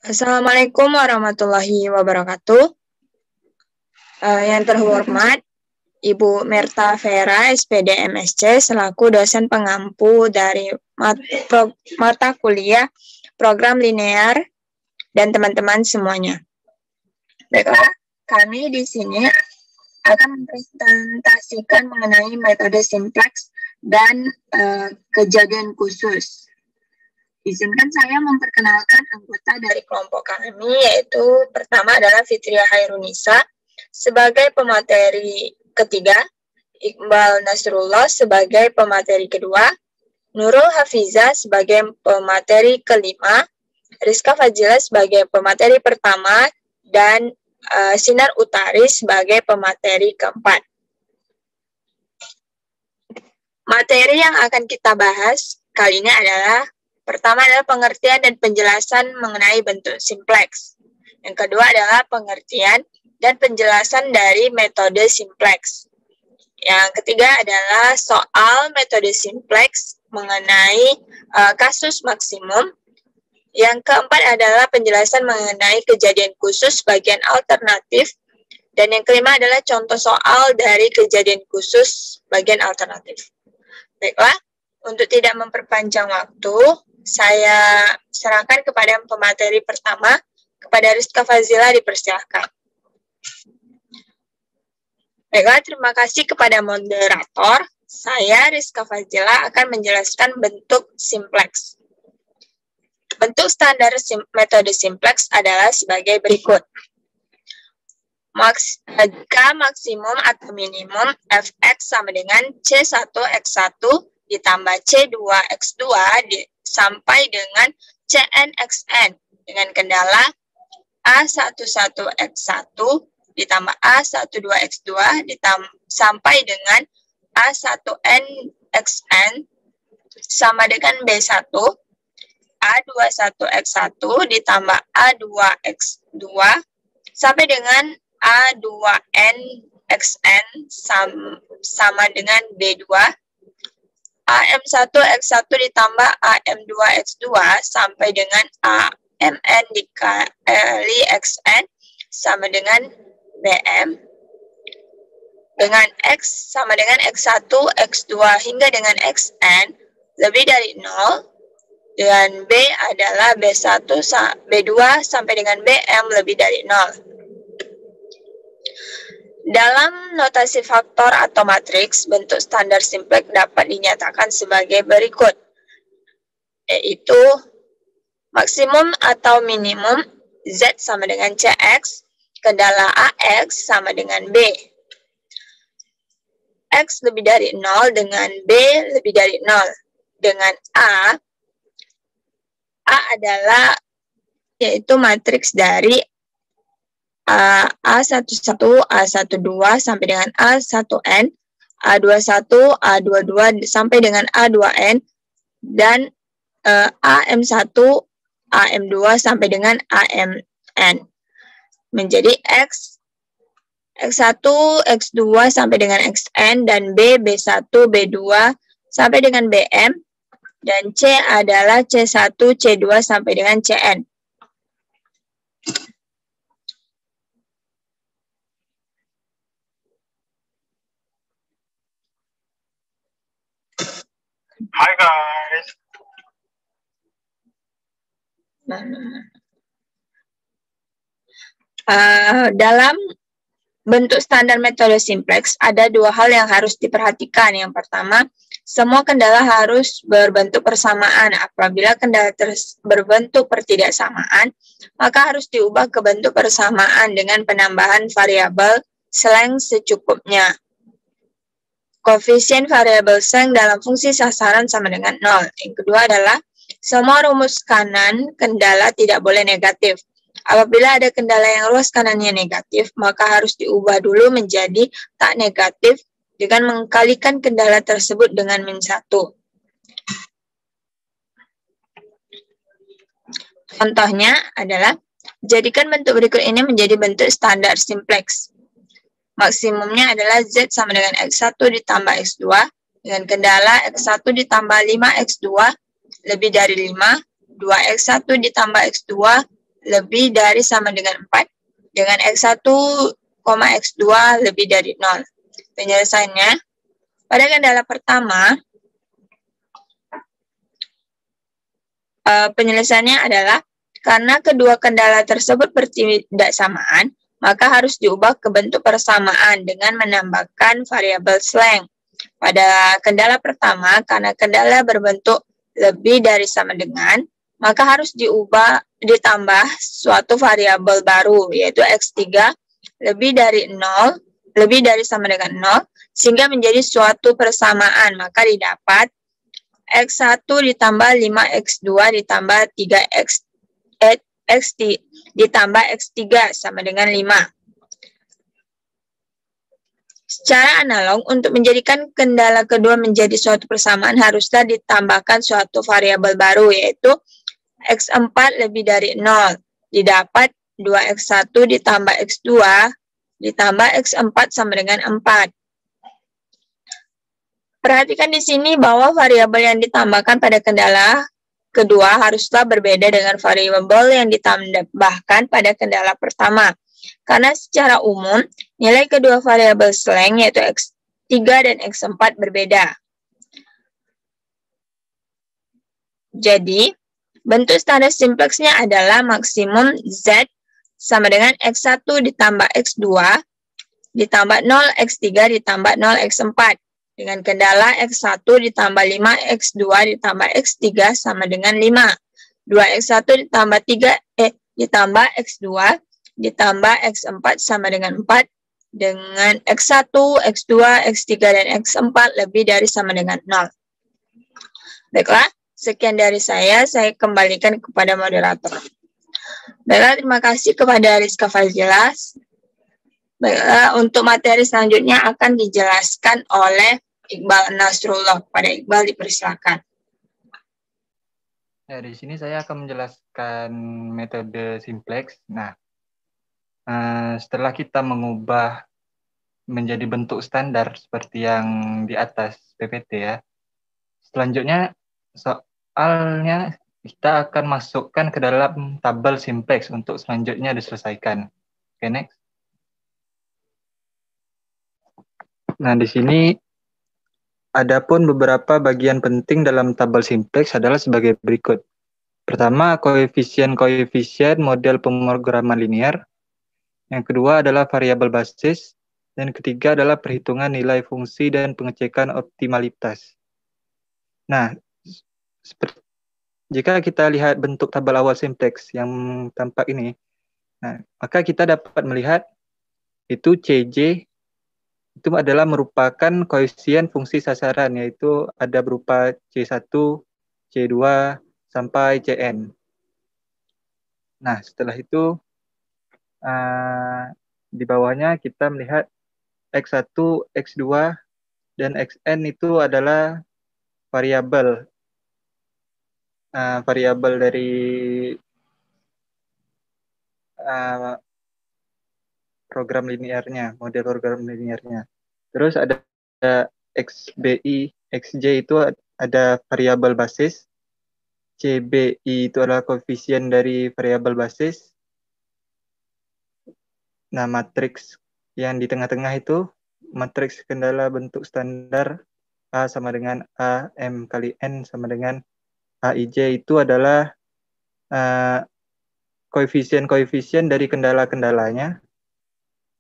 Assalamualaikum warahmatullahi wabarakatuh. Yang terhormat, Ibu Merta Vera, SPD MSc, selaku dosen pengampu dari mata kuliah program linear dan teman-teman semuanya. Baiklah, kami di sini akan mempresentasikan mengenai metode simplex dan kejadian khusus. Izinkan saya memperkenalkan anggota dari kelompok kami, yaitu pertama adalah Fitria Hairunisa sebagai pemateri ketiga, Iqbal Nasrullah sebagai pemateri kedua, Nurul Hafiza sebagai pemateri kelima, Rizka Fajila sebagai pemateri pertama, dan Sinar Utari sebagai pemateri keempat. Materi yang akan kita bahas kali ini adalah pertama adalah pengertian dan penjelasan mengenai bentuk simplex. Yang kedua adalah pengertian dan penjelasan dari metode simplex. Yang ketiga adalah soal metode simplex mengenai kasus maksimum. Yang keempat adalah penjelasan mengenai kejadian khusus bagian alternatif. Dan yang kelima adalah contoh soal dari kejadian khusus bagian alternatif. Baiklah, untuk tidak memperpanjang waktu, saya serahkan kepada pemateri pertama, kepada Rizka Fazila, dipersilakan. Baiklah, terima kasih kepada moderator. Saya, Rizka Fazila, akan menjelaskan bentuk simplex. Bentuk standar metode simplex adalah sebagai berikut. Jika maksimum atau minimum fx sama dengan C1x1 ditambah C2x2 sampai dengan Cnxn dengan kendala A11x1 ditambah A12x2 sampai dengan A1nxn sama dengan B1, A21x1 ditambah A2x2 sampai dengan A2nxn sama dengan B2, AM1X1 ditambah AM2X2 sampai dengan AMN dikali XN sama dengan BM, dengan X sama dengan X1, X2 hingga dengan XN lebih dari 0, dan B adalah B1, B2 sampai dengan BM lebih dari 0. Dalam notasi faktor atau matriks, bentuk standar simplex dapat dinyatakan sebagai berikut, yaitu maksimum atau minimum Z sama dengan CX, kendala AX sama dengan B. X lebih dari 0 dengan B lebih dari 0. Dengan A adalah yaitu matriks dari A11, A12 sampai dengan A1n, A21, A22 sampai dengan A2n, dan AM1, AM2 sampai dengan AMN. Menjadi X, X1, X2 sampai dengan XN, dan B, B1, B2 sampai dengan BM, dan C adalah C1, C2 sampai dengan CN. Hai guys. Dalam bentuk standar metode simplex ada dua hal yang harus diperhatikan. Yang pertama, semua kendala harus berbentuk persamaan. Apabila kendala berbentuk pertidaksamaan, maka harus diubah ke bentuk persamaan dengan penambahan variabel slang secukupnya. Koefisien variabel slang dalam fungsi sasaran sama dengan 0. Yang kedua adalah semua rumus kanan kendala tidak boleh negatif. Apabila ada kendala yang ruas kanannya negatif, maka harus diubah dulu menjadi tak negatif dengan mengkalikan kendala tersebut dengan -1. Contohnya adalah, jadikan bentuk berikut ini menjadi bentuk standar simplex. Maksimumnya adalah Z sama dengan X1 ditambah X2, dengan kendala X1 ditambah 5X2 lebih dari 5, 2X1 ditambah X2 lebih dari sama dengan 4 dengan X1, X2 lebih dari 0. Penyelesaiannya, pada kendala pertama, penyelesaiannya adalah karena kedua kendala tersebut bertidaksamaan, maka harus diubah ke bentuk persamaan dengan menambahkan variabel slang. Pada kendala pertama, karena kendala berbentuk lebih dari sama dengan, maka harus ditambah suatu variabel baru, yaitu X3 lebih dari 0, lebih dari sama dengan 0, sehingga menjadi suatu persamaan. Maka didapat X1 ditambah 5X2 ditambah 3X ditambah X3 sama dengan 5. Secara analog, untuk menjadikan kendala kedua menjadi suatu persamaan, haruslah ditambahkan suatu variabel baru, yaitu X4 lebih dari 0. Didapat 2X1 ditambah X2 ditambah X4 sama dengan 4. Perhatikan di sini bahwa variabel yang ditambahkan pada kendala kedua haruslah berbeda dengan variabel yang ditambahkan pada kendala pertama. Karena secara umum, nilai kedua variabel slang yaitu X3 dan X4 berbeda. Jadi, bentuk standar simplexnya adalah maksimum Z sama dengan X1 ditambah X2 ditambah 0X3 ditambah 0X4. Dengan kendala X1 ditambah 5X2 ditambah X3 sama dengan 5. 2X1 ditambah ditambah X2 ditambah X4 sama dengan 4. Dengan X1, X2, X3, dan X4 lebih dari sama dengan 0. Baiklah, sekian dari saya kembalikan kepada moderator. Baiklah, terima kasih kepada Rizka Fazilas. Baiklah, untuk materi selanjutnya akan dijelaskan oleh Iqbal Nasrullah. Pada Iqbal dipersilakan. Ya, di sini saya akan menjelaskan metode simplex. Nah, setelah kita mengubah menjadi bentuk standar seperti yang di atas PPT ya, selanjutnya soalnya kita akan masukkan ke dalam tabel simplex untuk selanjutnya diselesaikan. Oke, next. Nah, di sini adapun beberapa bagian penting dalam tabel simplex adalah sebagai berikut. Pertama, koefisien model pemrograman linear. Yang kedua adalah variabel basis. Dan ketiga adalah perhitungan nilai fungsi dan pengecekan optimalitas. Nah, jika kita lihat bentuk tabel awal simplex yang tampak ini, nah, maka kita dapat melihat itu CJ itu adalah merupakan koefisien fungsi sasaran, yaitu ada berupa C1, C2, sampai Cn. Nah, setelah itu, di bawahnya kita melihat X1, X2, dan Xn itu adalah variabel dari program linearnya, model program linearnya. Terus ada XBI, XJ itu ada variabel basis, CBI itu adalah koefisien dari variabel basis. Nah, matriks yang di tengah-tengah itu, matriks kendala bentuk standar A sama dengan A, M kali N sama dengan AIJ itu adalah koefisien-koefisien dari kendala-kendalanya.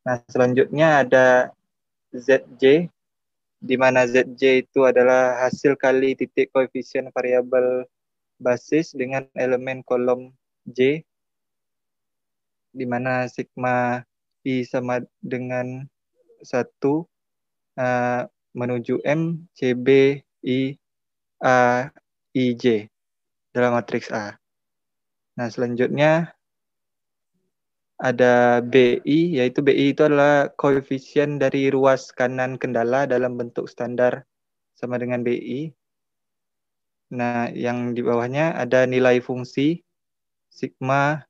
Nah, selanjutnya ada ZJ, di mana ZJ itu adalah hasil kali titik koefisien variabel basis dengan elemen kolom J, di mana sigma I sama dengan 1 menuju M, CB, I, A, IJ dalam matriks A. Nah, selanjutnya ada BI, yaitu BI itu adalah koefisien dari ruas kanan kendala dalam bentuk standar sama dengan BI. Nah, yang di bawahnya ada nilai fungsi sigma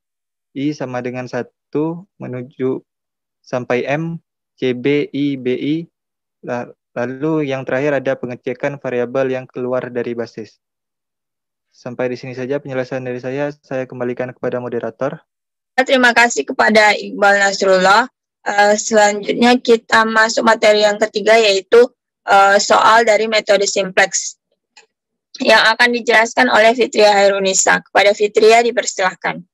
I sama dengan 1 menuju sampai M, CB, I, BI. Lalu yang terakhir ada pengecekan variabel yang keluar dari basis. Sampai di sini saja penjelasan dari saya kembalikan kepada moderator. Terima kasih kepada Iqbal Nasrullah. Selanjutnya kita masuk materi yang ketiga, yaitu soal dari metode simplex yang akan dijelaskan oleh Fitria Hairunisa. Kepada Fitria dipersilahkan.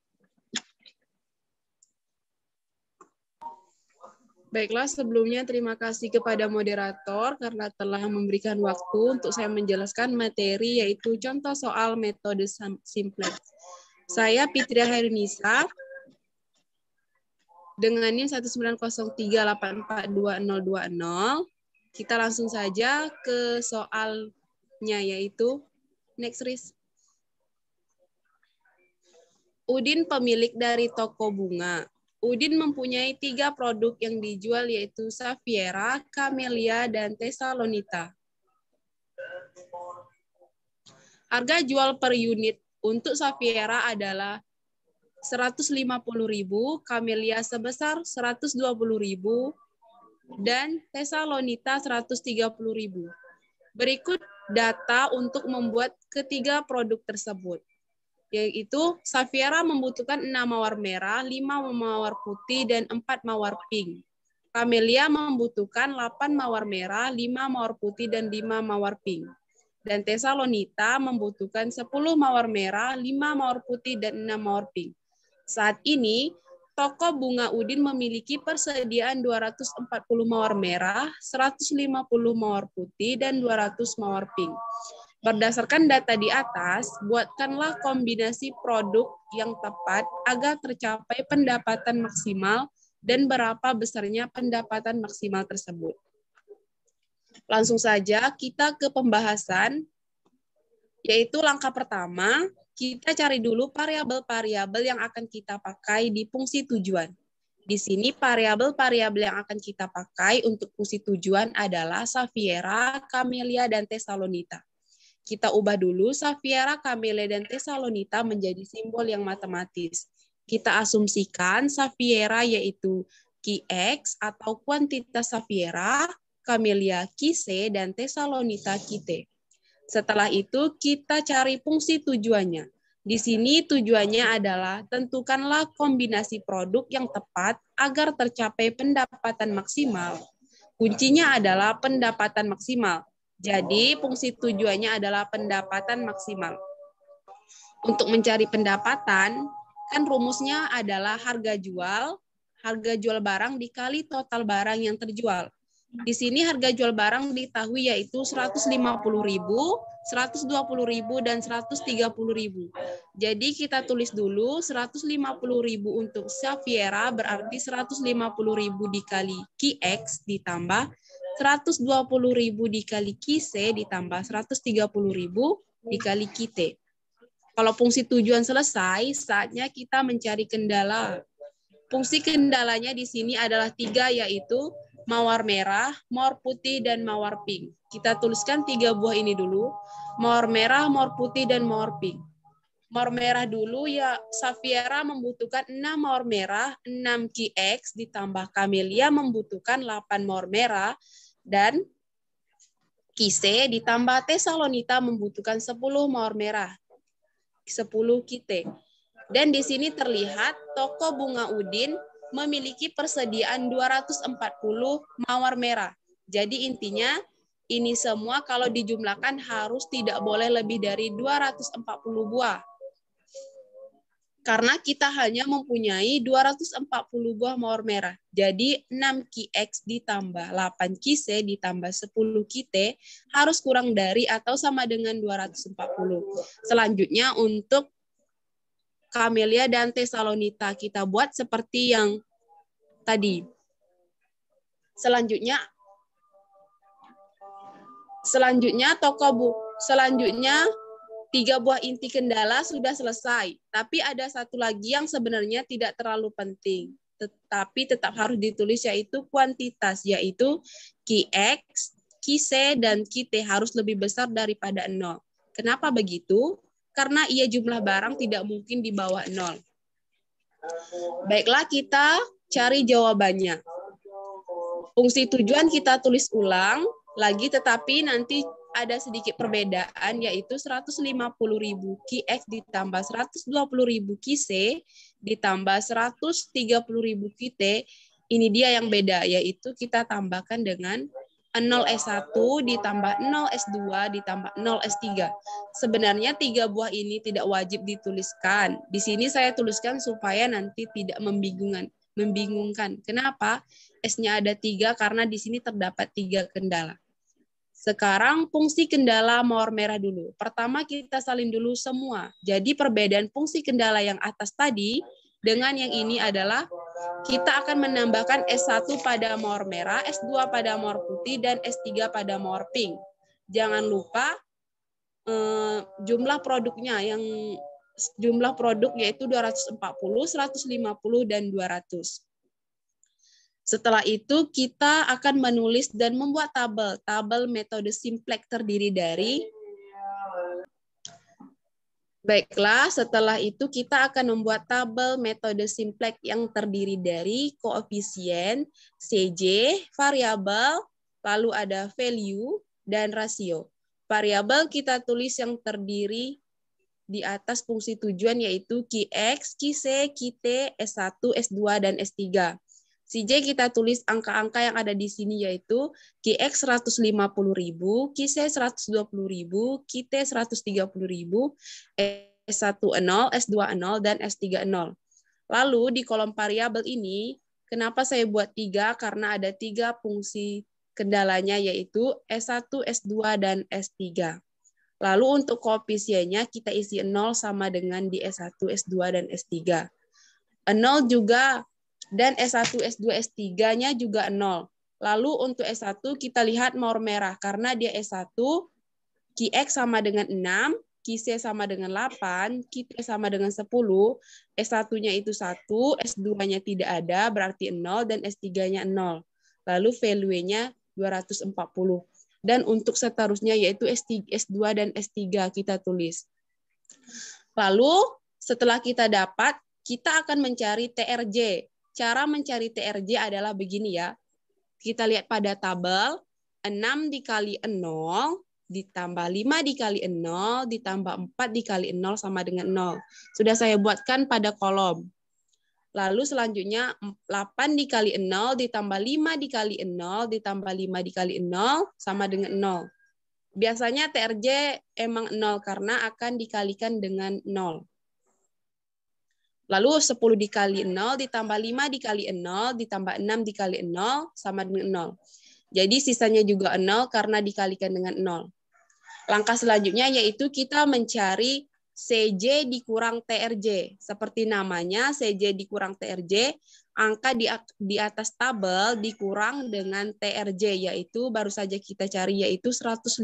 Baiklah, sebelumnya terima kasih kepada moderator karena telah memberikan waktu untuk saya menjelaskan materi, yaitu contoh soal metode simplex. Saya Fitria Hairunisa dengan NIM 19038420020. Kita langsung saja ke soalnya, yaitu next Riz. Udin pemilik dari toko bunga. Udin mempunyai 3 produk yang dijual, yaitu Safiera, Camellia, dan Thessalonita. Harga jual per unit untuk Safiera adalah 150.000, Camellia sebesar 120.000, dan Thessalonita 130.000. Berikut data untuk membuat ketiga produk tersebut, yaitu Safiera membutuhkan 6 mawar merah, 5 mawar putih, dan 4 mawar pink. Camellia membutuhkan 8 mawar merah, 5 mawar putih, dan 5 mawar pink. Dan Thessalonita membutuhkan 10 mawar merah, 5 mawar putih, dan 6 mawar pink. Saat ini, toko bunga Udin memiliki persediaan 240 mawar merah, 150 mawar putih, dan 200 mawar pink. Berdasarkan data di atas, buatkanlah kombinasi produk yang tepat agar tercapai pendapatan maksimal dan berapa besarnya pendapatan maksimal tersebut. Langsung saja kita ke pembahasan, yaitu langkah pertama, kita cari dulu variabel-variabel yang akan kita pakai di fungsi tujuan. Di sini variabel-variabel yang akan kita pakai untuk fungsi tujuan adalah Safiera, Camellia, dan Thessalonita. Kita ubah dulu Safiera, Camellia, dan Thessalonita menjadi simbol yang matematis. Kita asumsikan Safiera yaitu Qx atau kuantitas Safiera, Camellia Qc, dan Thessalonita Qt. Setelah itu kita cari fungsi tujuannya. Di sini tujuannya adalah tentukanlah kombinasi produk yang tepat agar tercapai pendapatan maksimal. Kuncinya adalah pendapatan maksimal. Jadi, fungsi tujuannya adalah pendapatan maksimal. Untuk mencari pendapatan, kan rumusnya adalah harga jual barang dikali total barang yang terjual. Di sini harga jual barang diketahui yaitu 150.000, 120.000, dan 130.000. Jadi kita tulis dulu 150.000 untuk Safiera berarti 150.000 dikali Qx ditambah 120.000 dikali Qc ditambah 130.000 dikali Qt. Kalau fungsi tujuan selesai, saatnya kita mencari kendala. Fungsi kendalanya di sini adalah 3, yaitu mawar merah, mawar putih, dan mawar pink. Kita tuliskan 3 buah ini dulu. Mawar merah, mawar putih, dan mawar pink. Mawar merah dulu, ya Safiera membutuhkan 6 mawar merah, 6 Qx ditambah Camellia membutuhkan 8 mawar merah, dan Qc ditambah Thessalonita membutuhkan 10 mawar merah, 10 Qt. Dan di sini terlihat toko bunga Udin memiliki persediaan 240 mawar merah. Jadi intinya ini semua kalau dijumlahkan harus tidak boleh lebih dari 240 buah. Karena kita hanya mempunyai 240 buah mawar merah. Jadi 6 Qx ditambah 8 Qc ditambah 10 Qt harus kurang dari atau sama dengan 240. Selanjutnya untuk Camellia dan Thessalonita kita buat seperti yang tadi. Selanjutnya Selanjutnya 3 buah inti kendala sudah selesai. Tapi ada satu lagi yang sebenarnya tidak terlalu penting. Tetapi tetap harus ditulis, yaitu kuantitas. Yaitu Qx, Qc, dan Qt harus lebih besar daripada 0. Kenapa begitu? Karena ia jumlah barang tidak mungkin di bawah 0. Baiklah, kita cari jawabannya. Fungsi tujuan kita tulis ulang lagi, tetapi nanti ada sedikit perbedaan, yaitu 150.000 Qx ditambah 120.000 Qc ditambah 130.000 Qt. Ini dia yang beda, yaitu kita tambahkan dengan 0S1 ditambah 0S2 ditambah 0S3. Sebenarnya 3 buah ini tidak wajib dituliskan. Di sini saya tuliskan supaya nanti tidak membingungkan. Kenapa? S-nya ada 3 karena di sini terdapat 3 kendala. Sekarang fungsi kendala mawar merah dulu. Pertama kita salin dulu semua. Jadi perbedaan fungsi kendala yang atas tadi dengan yang ini adalah kita akan menambahkan S1 pada mawar merah, S2 pada mawar putih, dan S3 pada mawar pink. Jangan lupa jumlah produknya, yang jumlah produk yaitu 240, 150, dan 200. Setelah itu kita akan menulis dan membuat tabel. Tabel metode simplex terdiri dari, baiklah, setelah itu kita akan membuat tabel metode simplex yang terdiri dari koefisien, CJ, variabel, lalu ada value, dan rasio. Variabel kita tulis yang terdiri di atas fungsi tujuan yaitu Qx, Qc, Qt, S1, S2, dan S3. CJ kita tulis angka-angka yang ada di sini yaitu Qx 150.000, Qc 120.000, Qt 130.000, S1 0, S2 0, dan S3 0. Lalu di kolom variabel ini, kenapa saya buat 3? Karena ada 3 fungsi kendalanya yaitu S1, S2, dan S3. Lalu untuk koefisiennya kita isi 0 sama dengan di S1, S2, dan S3. 0 juga, dan S1, S2, S3-nya juga 0. Lalu untuk S1 kita lihat mawar merah karena dia S1, Qx sama dengan 6, Qc sama dengan 8, Qt sama dengan 10, S1-nya itu 1, S2-nya tidak ada berarti 0, dan S3-nya 0. Lalu value-nya 240. Dan untuk seterusnya yaitu S2 dan S3 kita tulis. Lalu setelah kita dapat, kita akan mencari TRJ. Cara mencari TRJ adalah begini ya. Kita lihat pada tabel, 6 dikali 0, ditambah 5 dikali 0, ditambah 4 dikali 0 sama dengan 0. Sudah saya buatkan pada kolom. Lalu selanjutnya 8 dikali 0, ditambah 5 dikali 0, ditambah 5 dikali 0, sama dengan 0. Biasanya TRJ emang 0 karena akan dikalikan dengan 0. Lalu 10 dikali 0 ditambah 5 dikali 0 ditambah 6 dikali 0 sama dengan 0. Jadi sisanya juga 0 karena dikalikan dengan 0. Langkah selanjutnya yaitu kita mencari CJ dikurang TRJ. Seperti namanya, CJ dikurang TRJ, angka di atas tabel dikurang dengan TRJ, yaitu baru saja kita cari yaitu 150.000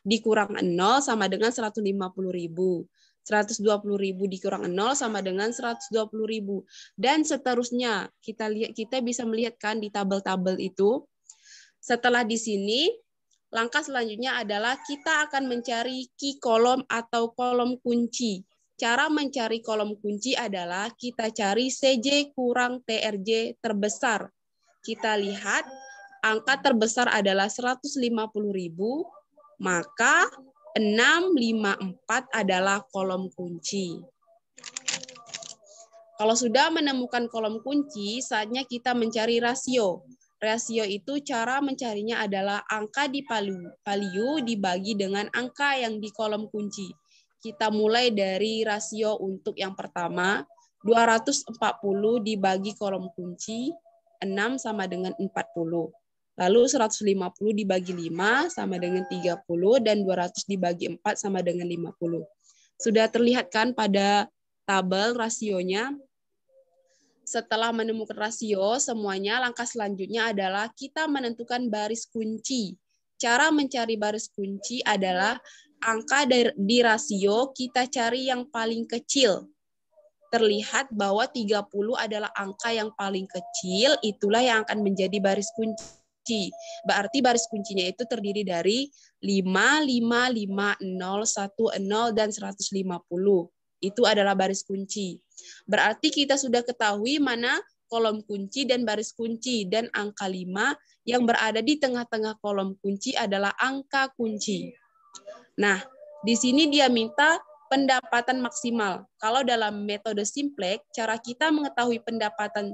dikurang 0 sama dengan 150.000. 120.000 dikurang 0 sama dengan 120.000. Dan seterusnya, kita bisa melihat kan di tabel-tabel itu. Setelah di sini, langkah selanjutnya adalah kita akan mencari key kolom atau kolom kunci. Cara mencari kolom kunci adalah kita cari CJ kurang TRJ terbesar. Kita lihat angka terbesar adalah 150.000, maka 654 adalah kolom kunci. Kalau sudah menemukan kolom kunci, saatnya kita mencari rasio. Rasio itu cara mencarinya adalah angka di value dibagi dengan angka yang di kolom kunci. Kita mulai dari rasio untuk yang pertama, 240 dibagi kolom kunci, 6 sama dengan 40. Lalu 150 dibagi 5 sama dengan 30, dan 200 dibagi 4 sama dengan 50. Sudah terlihat kan pada tabel rasionya? Setelah menemukan rasio semuanya, langkah selanjutnya adalah kita menentukan baris kunci. Cara mencari baris kunci adalah angka di rasio kita cari yang paling kecil. Terlihat bahwa 30 adalah angka yang paling kecil, itulah yang akan menjadi baris kunci. Berarti baris kuncinya itu terdiri dari 5, 5, 5, 0, 1, 0, dan 150. Itu adalah baris kunci. Berarti kita sudah ketahui mana kolom kunci dan baris kunci, dan angka 5 yang berada di tengah-tengah kolom kunci adalah angka kunci. Nah, di sini dia minta pendapatan maksimal. Kalau dalam metode simplex, cara kita mengetahui pendapatan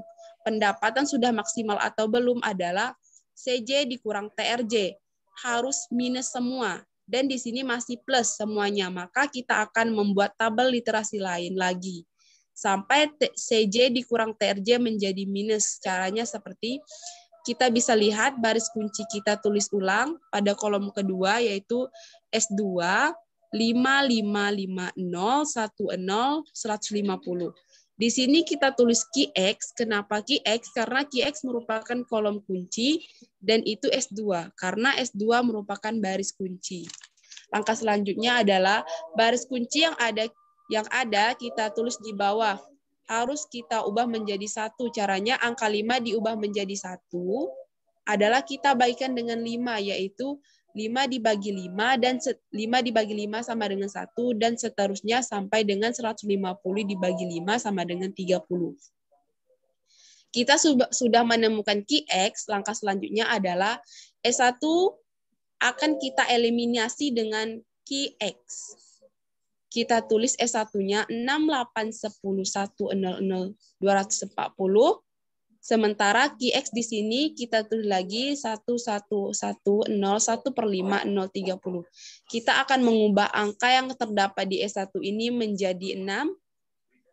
sudah maksimal atau belum adalah CJ dikurang TRJ. Harus minus semua. Dan di sini masih plus semuanya. Maka kita akan membuat tabel literasi lain lagi. Sampai CJ dikurang TRJ menjadi minus. Caranya seperti kita bisa lihat baris kunci kita tulis ulang pada kolom kedua yaitu S2 555010 150. Di sini kita tulis QX. Kenapa QX? Karena QX merupakan kolom kunci dan itu S2 karena S2 merupakan baris kunci. Langkah selanjutnya adalah baris kunci yang ada kita tulis di bawah. Harus kita ubah menjadi 1. Caranya angka 5 diubah menjadi 1 adalah kita bagikan dengan 5, yaitu 5 dibagi 5 dan 5 dibagi 5 sama dengan 1 dan seterusnya sampai dengan 150 dibagi 5 sama dengan 30. Kita sudah menemukan QX, langkah selanjutnya adalah S1 akan kita eliminasi dengan QX. Kita tulis S1-nya 6810100240. Sementara QX di sini kita tulis lagi 11101/5/030. Kita akan mengubah angka yang terdapat di S1 ini menjadi 6.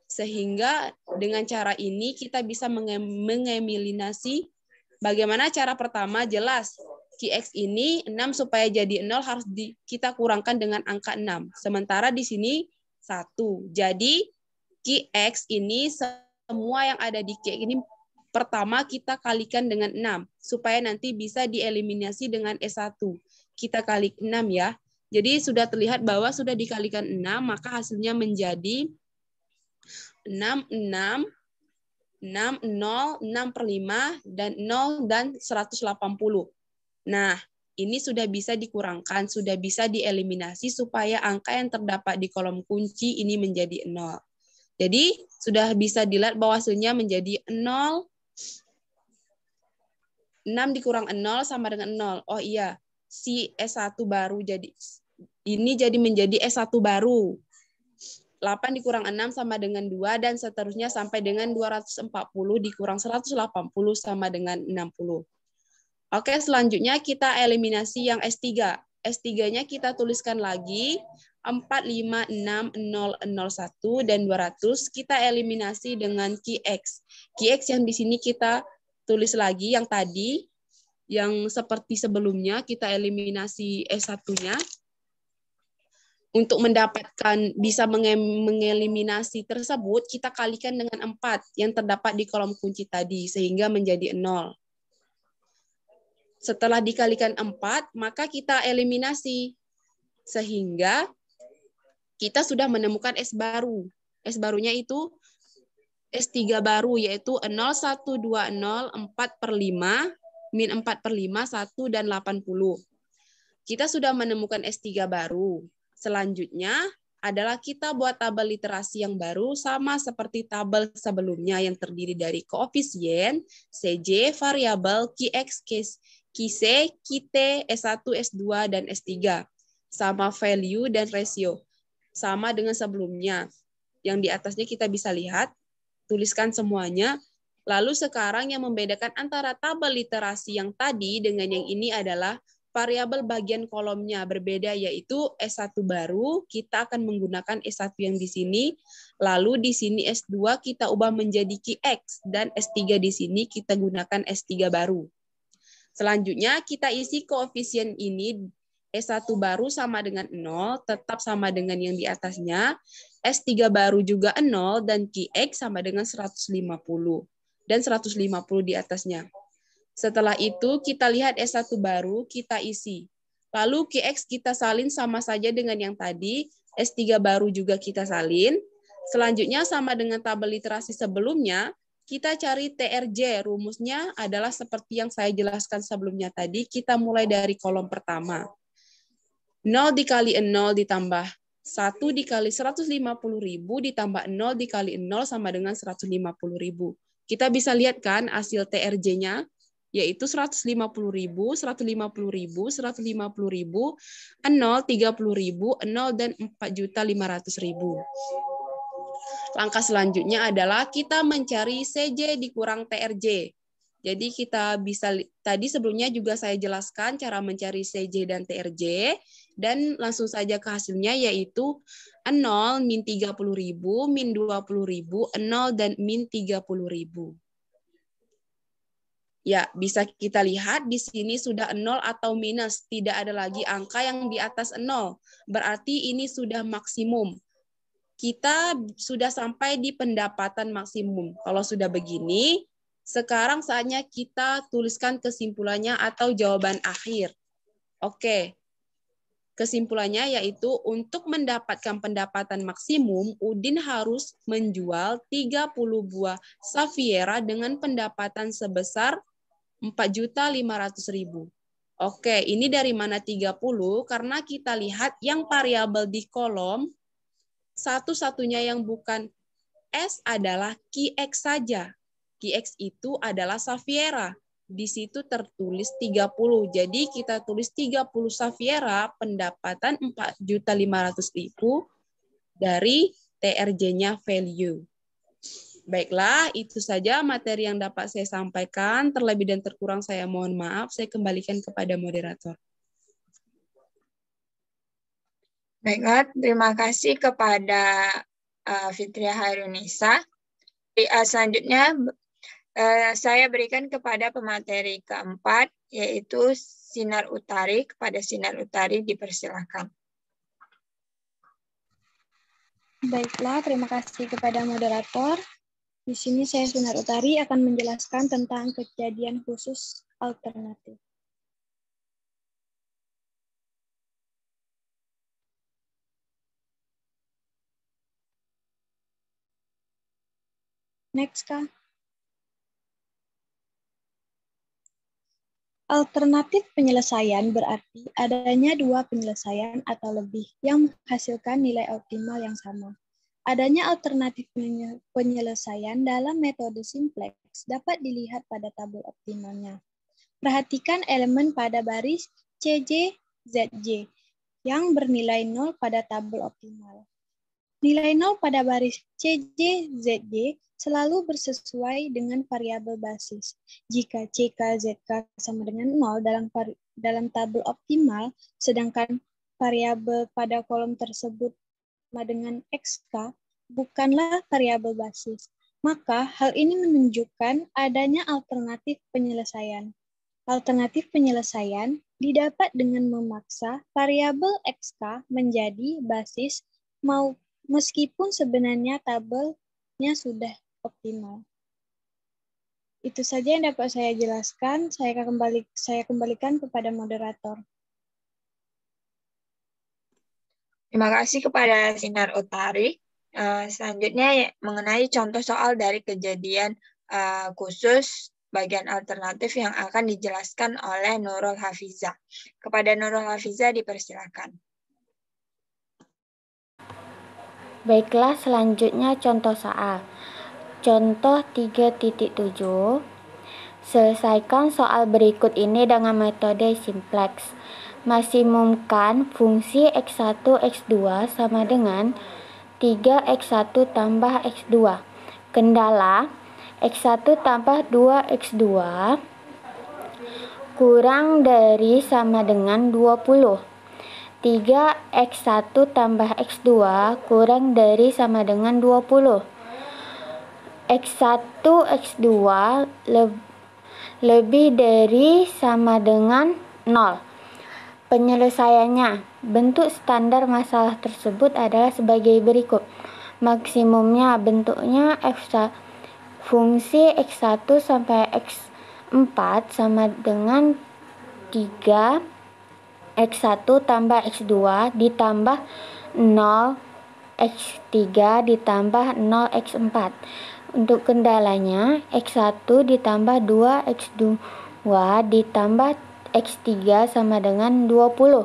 Sehingga dengan cara ini kita bisa mengeliminasi. Bagaimana cara pertama? Jelas. QX ini 6 supaya jadi 0 harus kita kurangkan dengan angka 6. Sementara di sini 1. Jadi QX ini semua yang ada di QX ini pertama kita kalikan dengan 6 supaya nanti bisa dieliminasi dengan S1. Kita kali 6 ya. Jadi sudah terlihat bahwa sudah dikalikan 6 maka hasilnya menjadi 6, 0, 6/5 dan 0 dan 180. Nah, ini sudah bisa dikurangkan, sudah bisa dieliminasi supaya angka yang terdapat di kolom kunci ini menjadi 0. Jadi, sudah bisa dilihat bahwa hasilnya menjadi 0. 6 dikurang 0 sama dengan 0. Oh iya, si S1 baru jadi menjadi S1 baru. 8 dikurang 6 sama dengan 2 dan seterusnya sampai dengan 240 dikurang 180 sama dengan 60. Oke, selanjutnya kita eliminasi yang S3. S3-nya kita tuliskan lagi 456001 dan 200 kita eliminasi dengan QX. QX yang di sini kita tulis lagi yang tadi, yang seperti sebelumnya kita eliminasi S1-nya. Untuk mendapatkan bisa mengeliminasi tersebut, kita kalikan dengan 4 yang terdapat di kolom kunci tadi, sehingga menjadi 0. Setelah dikalikan 4, maka kita eliminasi. Sehingga kita sudah menemukan S baru. S barunya itu S3 baru, yaitu 0120 4/5, min 4/5, 1, dan 80. Kita sudah menemukan S3 baru. Selanjutnya adalah kita buat tabel literasi yang baru sama seperti tabel sebelumnya yang terdiri dari koefisien, CJ, variabel, QX, QC, QT, S1, S2, dan S3. Sama value dan ratio. Sama dengan sebelumnya. Yang di atasnya kita bisa lihat, tuliskan semuanya. Lalu sekarang yang membedakan antara tabel literasi yang tadi dengan yang ini adalah variabel bagian kolomnya berbeda, yaitu S1 baru, kita akan menggunakan S1 yang di sini, lalu di sini S2 kita ubah menjadi QX, dan S3 di sini kita gunakan S3 baru. Selanjutnya kita isi koefisien ini, S1 baru sama dengan 0, tetap sama dengan yang di atasnya, S3 baru juga 0, dan QX sama dengan 150, dan 150 di atasnya. Setelah itu kita lihat S1 baru, kita isi. Lalu QX kita salin sama saja dengan yang tadi, S3 baru juga kita salin. Selanjutnya sama dengan tabel literasi sebelumnya, kita cari TRJ. Rumusnya adalah seperti yang saya jelaskan sebelumnya tadi, kita mulai dari kolom pertama. 0 dikali 0 ditambah 1 dikali 150.000 ditambah 0 dikali 0 sama dengan 150.000. Kita bisa lihat kan hasil TRJ-nya, yaitu 150.000, 150.000, 150.000, 0, 30.000, 0, dan 4.500.000. Langkah selanjutnya adalah kita mencari CJ dikurang TRJ. Jadi kita bisa, tadi sebelumnya juga saya jelaskan cara mencari CJ dan TRJ, dan langsung saja ke hasilnya, yaitu 0, min 30.000, min 20.000, 0, dan min 30.000. Ya, bisa kita lihat di sini sudah 0 atau minus, tidak ada lagi angka yang di atas 0. Berarti ini sudah maksimum. Kita sudah sampai di pendapatan maksimum. Kalau sudah begini, sekarang saatnya kita tuliskan kesimpulannya atau jawaban akhir. Oke. Kesimpulannya yaitu untuk mendapatkan pendapatan maksimum, Udin harus menjual 30 buah Safiera dengan pendapatan sebesar 4.500.000. Oke, ini dari mana 30? Karena kita lihat yang variabel di kolom, satu-satunya yang bukan S adalah QX saja. QX itu adalah Safiera. Di situ tertulis 30. Jadi kita tulis 30 Safiera, pendapatan 4.500.000 dari TRJ-nya value. Baiklah, itu saja materi yang dapat saya sampaikan. Terlebih dan terkurang saya mohon maaf. Saya kembalikan kepada moderator. Baiklah, terima kasih kepada Fitria Hairunisa. Selanjutnya, saya berikan kepada pemateri keempat, yaitu Sinar Utari. Kepada Sinar Utari dipersilakan. Baiklah, terima kasih kepada moderator. Di sini saya Sinar Utari akan menjelaskan tentang kejadian khusus alternatif. Next, Kak. Alternatif penyelesaian berarti adanya dua penyelesaian atau lebih yang menghasilkan nilai optimal yang sama. Adanya alternatif penyelesaian dalam metode simplex dapat dilihat pada tabel optimalnya. Perhatikan elemen pada baris CJ, ZJ yang bernilai 0 pada tabel optimal. Nilai 0 pada baris CJ, ZJ selalu bersesuai dengan variabel basis. Jika CK, ZK sama dengan 0 dalam tabel optimal, sedangkan variabel pada kolom tersebut sama dengan XK, bukanlah variabel basis. Maka hal ini menunjukkan adanya alternatif penyelesaian. Alternatif penyelesaian didapat dengan memaksa variabel XK menjadi basis meskipun sebenarnya tabelnya sudah optimal. Itu saja yang dapat saya jelaskan. Saya kembalikan kepada moderator. Terima kasih kepada Sinar Utari. Selanjutnya mengenai contoh soal dari kejadian khusus bagian alternatif yang akan dijelaskan oleh Nurul Hafiza. Kepada Nurul Hafiza dipersilakan. Baiklah, selanjutnya contoh soal. Contoh 3.7. Selesaikan soal berikut ini dengan metode simplex. Maksimumkan fungsi X1, X2 sama dengan 3X1 tambah X2. Kendala, X1 tambah 2X2 kurang dari sama dengan 20. 3X1 tambah X2 kurang dari sama dengan 20. X1, X2 lebih dari sama dengan 0. Penyelesaiannya, bentuk standar masalah tersebut adalah sebagai berikut. Maksimumnya bentuknya fungsi X1 sampai X4 sama dengan 3 X1 tambah X2 ditambah 0 X3 ditambah 0 X4. Untuk kendalanya, X1 ditambah 2 X2 ditambah X3 sama dengan 20.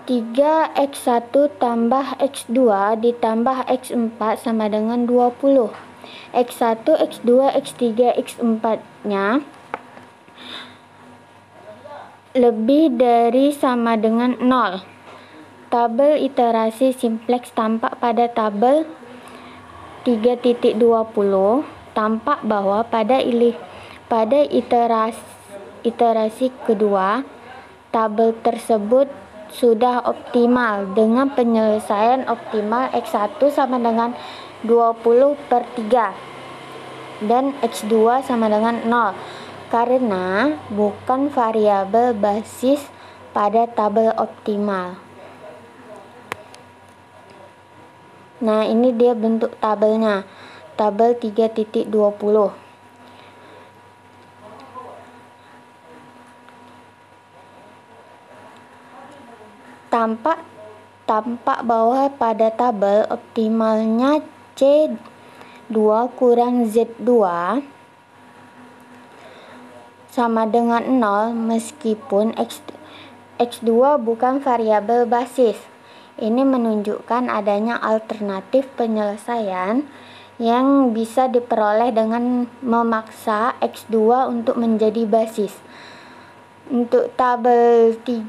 3X1 tambah X2 ditambah X4 sama dengan 20. X1, X2, X3, X4-nya lebih dari sama dengan 0. Tabel iterasi simplex tampak pada tabel 3.20. Tampak bahwa pada iterasi kedua, tabel tersebut sudah optimal dengan penyelesaian optimal X1 sama dengan 20/3 dan X2 sama dengan 0 karena bukan variabel basis pada tabel optimal. Nah, ini dia bentuk tabelnya. Tabel 3.20. Tampak bahwa pada tabel optimalnya C2 kurang Z2 sama dengan 0 meskipun X2 bukan variabel basis. Ini menunjukkan adanya alternatif penyelesaian yang bisa diperoleh dengan memaksa X2 untuk menjadi basis. Untuk tabel 3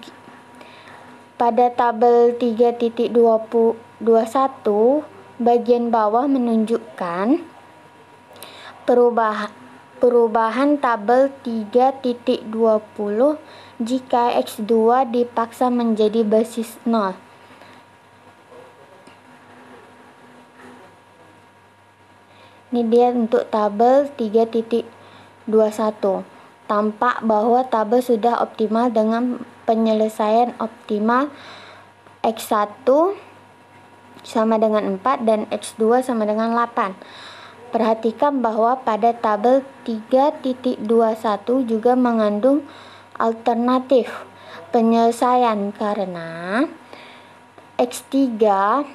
pada tabel 3.21 bagian bawah menunjukkan perubahan tabel 3.20 jika X2 dipaksa menjadi basis 0. Ini dia untuk tabel 3.21. Tampak bahwa tabel sudah optimal dengan penyelesaian optimal X1 sama dengan 4 dan X2 sama dengan 8. Perhatikan bahwa pada tabel 3.21 juga mengandung alternatif penyelesaian karena X3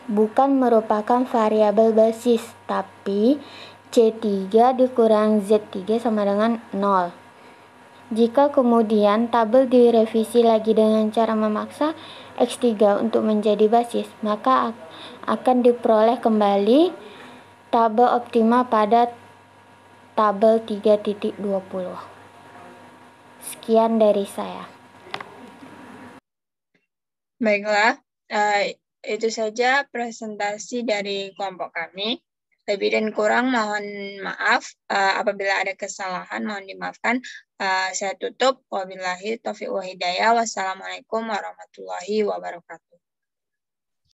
bukan merupakan variabel basis, tapi C3 dikurang Z3 sama dengan 0. Jika kemudian tabel direvisi lagi dengan cara memaksa X3 untuk menjadi basis, maka akan diperoleh kembali tabel optimal pada tabel 3.20. Sekian dari saya. Baiklah, itu saja presentasi dari kelompok kami. Lebih dan kurang mohon maaf, apabila ada kesalahan mohon dimaafkan. Saya tutup. Wabillahi taufiq wa hidayah. Wassalamualaikum warahmatullahi wabarakatuh.